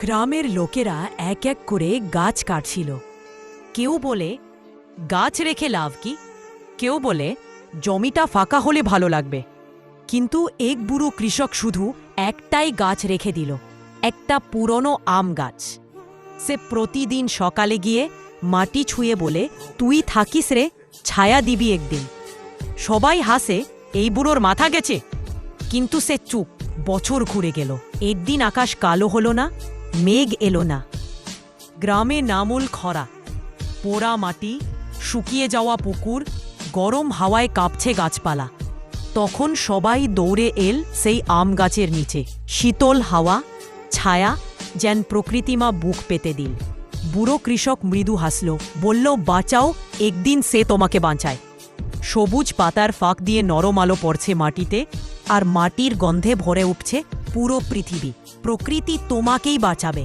গ্রামের লোকেরা এক এক করে গাছ কাটছিল। কেউ বলে গাছ রেখে লাভ কি, কেউ বলে জমিটা ফাঁকা হলে ভালো লাগবে। কিন্তু এক বুড়ো কৃষক শুধু একটাই গাছ রেখে দিল, একটা পুরনো আম গাছ। সে প্রতিদিন সকালে গিয়ে মাটি ছুঁয়ে বলে, তুই থাকিস রে, ছায়া দিবি একদিন। সবাই হাসে, এই বুড়োর মাথা গেছে। কিন্তু সে চুপ। বছর ঘুরে গেল, একদিন আকাশ কালো হলো না, মেঘ এলো না। গ্রামে নামুল খরা, পোড়া মাটি, শুকিয়ে যাওয়া পুকুর, গরম হাওয়ায় কাঁপছে গাছপালা। তখন সবাই দৌড়ে এল সেই আম গাছের নিচে। শীতল হাওয়া, ছায়া, যেন প্রকৃতিমা বুক পেতে দিল। বুড়ো কৃষক মৃদু হাসল, বলল, বাঁচাও, একদিন সে তোমাকে বাঁচায়। সবুজ পাতার ফাঁক দিয়ে নরম আলো পড়ছে মাটিতে, আর মাটির গন্ধে ভরে উঠছে পুরো পৃথিবী। প্রকৃতি তোমাকেই বাঁচাবে।